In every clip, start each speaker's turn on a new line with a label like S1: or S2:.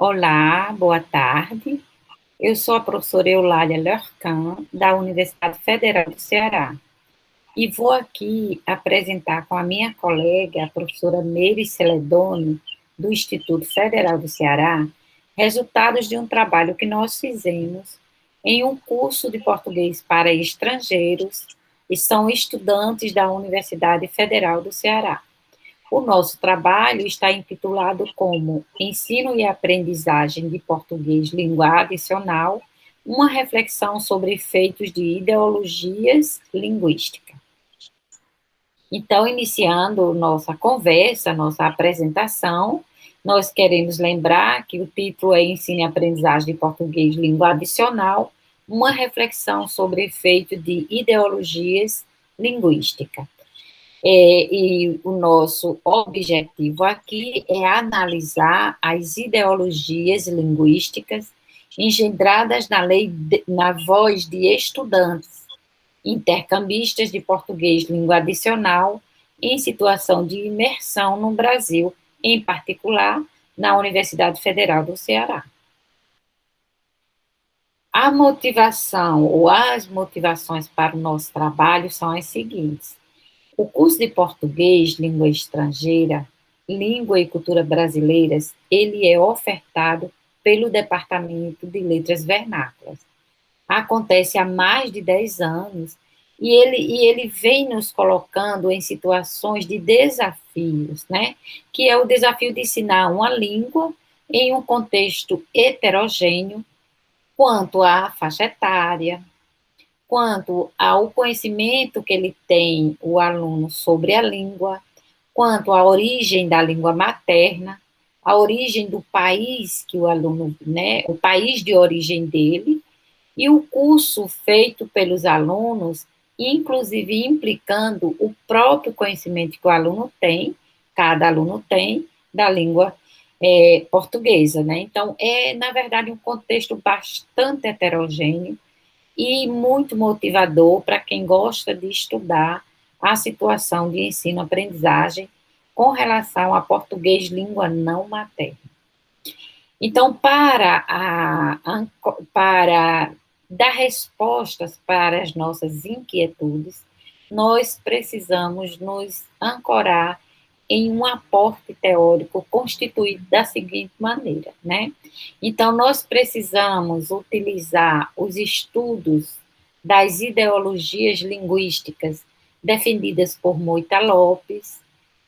S1: Olá, boa tarde. Eu sou a professora Eulália Lercan, da Universidade Federal do Ceará, e vou aqui apresentar com a minha colega, a professora Meire Celedoni, do Instituto Federal do Ceará, resultados de um trabalho que nós fizemos em um curso de português para estrangeiros, e são estudantes da Universidade Federal do Ceará. O nosso trabalho está intitulado como Ensino e Aprendizagem de Português Língua Adicional, uma reflexão sobre efeitos de ideologias linguísticas. Então, iniciando nossa conversa, nossa apresentação, nós queremos lembrar que o título é Ensino e Aprendizagem de Português Língua Adicional, uma reflexão sobre efeito de ideologias linguísticas. E o nosso objetivo aqui é analisar as ideologias linguísticas engendradas na voz de estudantes, intercambistas de português língua adicional em situação de imersão no Brasil, em particular na Universidade Federal do Ceará. A motivação ou as motivações para o nosso trabalho são as seguintes. O curso de português, língua estrangeira, língua e cultura brasileiras, ele é ofertado pelo Departamento de Letras Vernáculas. Acontece há mais de 10 anos e ele vem nos colocando em situações de desafios, né? Que é o desafio de ensinar uma língua em um contexto heterogêneo quanto à faixa etária, quanto ao conhecimento que ele tem, o aluno, sobre a língua, quanto à origem da língua materna, a origem do país que o aluno, né, o país de origem dele, e o curso feito pelos alunos, inclusive implicando o próprio conhecimento que o aluno tem, cada aluno tem, da língua portuguesa, né? Então, na verdade, um contexto bastante heterogêneo, e muito motivador para quem gosta de estudar a situação de ensino-aprendizagem com relação a português língua não materna. Então, para dar respostas para as nossas inquietudes, nós precisamos nos ancorar em um aporte teórico constituído da seguinte maneira, né? Então, nós precisamos utilizar os estudos das ideologias linguísticas defendidas por Moita Lopes,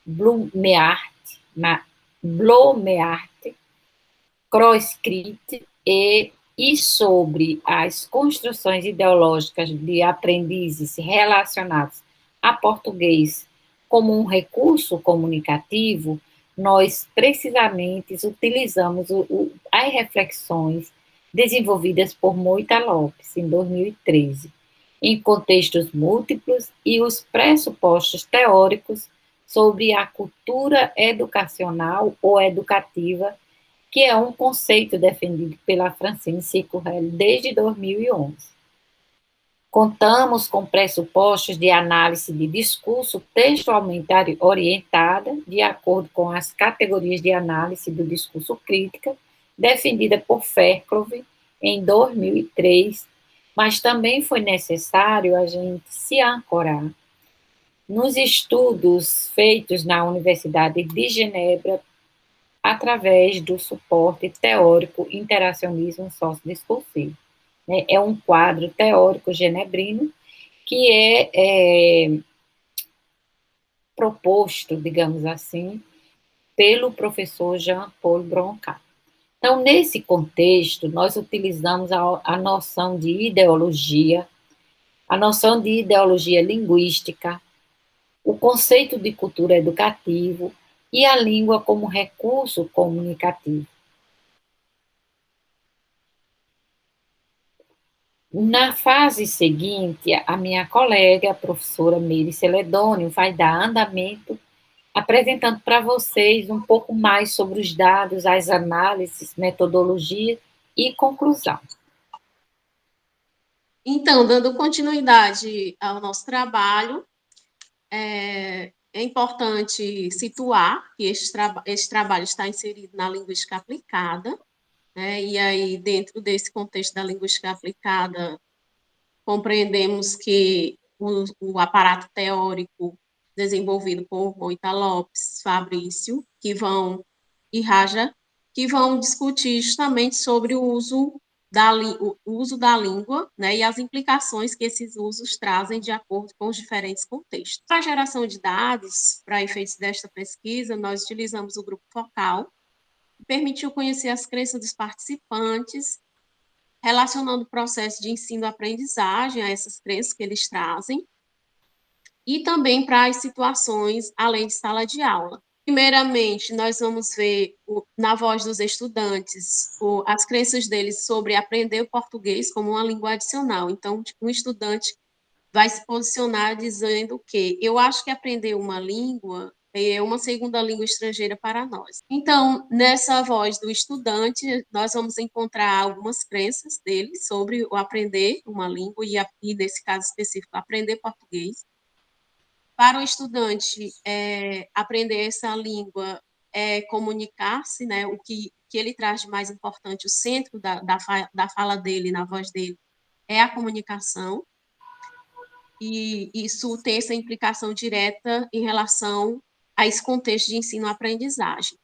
S1: Blumeart, Crosskritt e sobre as construções ideológicas de aprendizes relacionados a português como um recurso comunicativo, nós precisamente utilizamos as reflexões desenvolvidas por Moita Lopes, em 2013, em contextos múltiplos e os pressupostos teóricos sobre a cultura educacional ou educativa, que é um conceito defendido pela Francine Secourel desde 2011. Contamos com pressupostos de análise de discurso textualmente orientada, de acordo com as categorias de análise do discurso crítica, defendida por Fairclough em 2003, mas também foi necessário a gente se ancorar nos estudos feitos na Universidade de Genebra através do suporte teórico interacionismo sociodiscursivo. É um quadro teórico genebrino que é proposto, digamos assim, pelo professor Jean-Paul Broncat. Então, nesse contexto, nós utilizamos a noção de ideologia, a noção de ideologia linguística, o conceito de cultura educativo e a língua como recurso comunicativo. Na fase seguinte, a minha colega, a professora Meire Celedoni, vai dar andamento apresentando para vocês um pouco mais sobre os dados, as análises, metodologia e conclusão.
S2: Então, dando continuidade ao nosso trabalho, é importante situar que esse trabalho está inserido na linguística aplicada, né? E aí, dentro desse contexto da linguística aplicada, compreendemos que o aparato teórico desenvolvido por Moita Lopes, Fabrício, e Raja, que vão discutir justamente sobre o uso da língua, né, e as implicações que esses usos trazem de acordo com os diferentes contextos. Para a geração de dados, para efeitos desta pesquisa, nós utilizamos o grupo focal, que permitiu conhecer as crenças dos participantes, relacionando o processo de ensino-aprendizagem a essas crenças que eles trazem, e também para as situações além de sala de aula. Primeiramente, nós vamos ver na voz dos estudantes as crenças deles sobre aprender o português como uma língua adicional. Então, um estudante vai se posicionar dizendo que eu acho que aprender uma língua é uma segunda língua estrangeira para nós. Então, nessa voz do estudante, nós vamos encontrar algumas crenças dele sobre o aprender uma língua e nesse caso específico, aprender português. Para o estudante, aprender essa língua é comunicar-se, né? O que ele traz de mais importante, o centro da fala dele, na voz dele, é a comunicação. E isso tem essa implicação direta em relação a esse contexto de ensino-aprendizagem.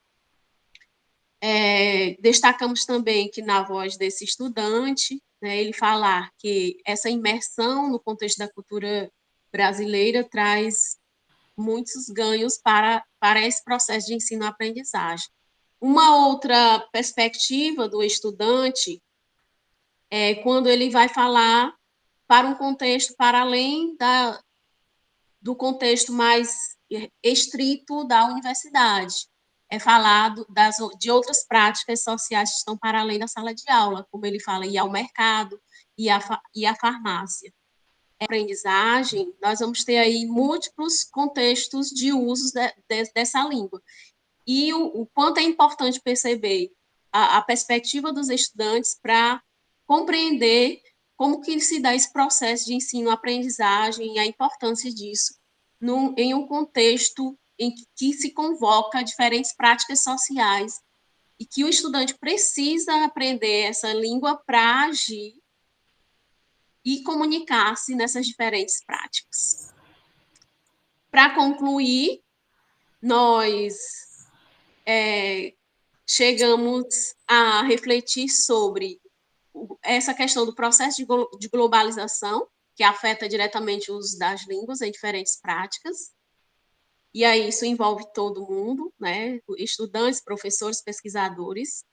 S2: Destacamos também que na voz desse estudante, né, ele falar que essa imersão no contexto da cultura brasileira traz muitos ganhos para esse processo de ensino-aprendizagem. Uma outra perspectiva do estudante é quando ele vai falar para um contexto para além do contexto mais estrito da universidade. É falado de outras práticas sociais que estão para além da sala de aula, como ele fala, ir ao mercado e a farmácia. Aprendizagem, nós vamos ter aí múltiplos contextos de usos dessa língua. E o quanto é importante perceber a perspectiva dos estudantes para compreender como que se dá esse processo de ensino-aprendizagem e a importância disso em um contexto em que se convoca diferentes práticas sociais e que o estudante precisa aprender essa língua para agir e comunicar-se nessas diferentes práticas. Para concluir, nós chegamos a refletir sobre essa questão do processo de globalização, que afeta diretamente o uso das línguas em diferentes práticas, e aí isso envolve todo mundo, né? Estudantes, professores, pesquisadores,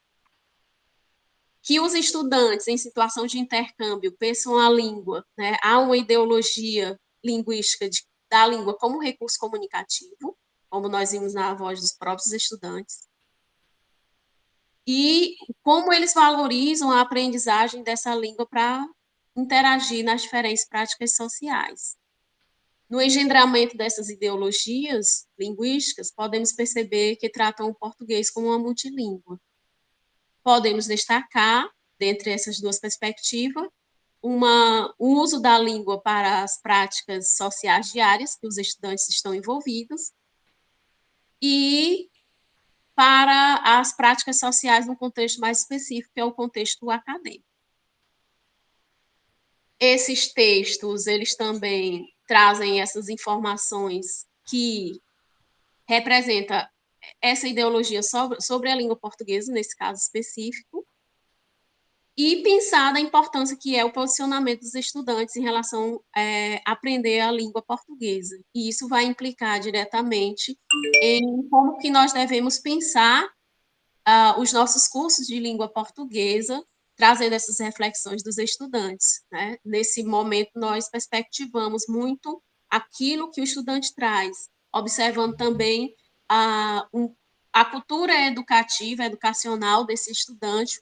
S2: que os estudantes em situação de intercâmbio pensam a língua, né? Há uma ideologia linguística da língua como recurso comunicativo, como nós vimos na voz dos próprios estudantes, e como eles valorizam a aprendizagem dessa língua para interagir nas diferentes práticas sociais. No engendramento dessas ideologias linguísticas, podemos perceber que tratam o português como uma multilíngua. Podemos destacar, dentre essas duas perspectivas, o uso da língua para as práticas sociais diárias que os estudantes estão envolvidos e para as práticas sociais num contexto mais específico, que é o contexto acadêmico. Esses textos, eles também trazem essas informações que representam essa ideologia sobre a língua portuguesa, nesse caso específico, e pensar na importância que é o posicionamento dos estudantes em relação a aprender a língua portuguesa. E isso vai implicar diretamente em como que nós devemos pensar os nossos cursos de língua portuguesa, trazendo essas reflexões dos estudantes, né? Nesse momento, nós perspectivamos muito aquilo que o estudante traz, observando também a cultura educativa, educacional desse estudante,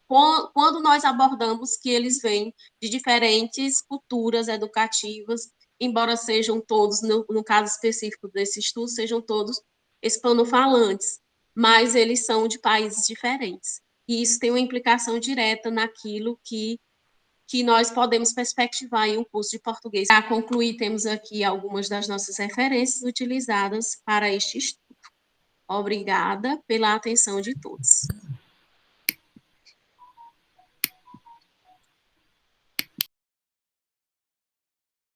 S2: quando nós abordamos que eles vêm de diferentes culturas educativas, embora sejam todos, no caso específico desse estudo, sejam todos hispanofalantes, mas eles são de países diferentes. E isso tem uma implicação direta naquilo que nós podemos perspectivar em um curso de português. Para concluir, temos aqui algumas das nossas referências utilizadas para este estudo. Obrigada pela atenção de todos.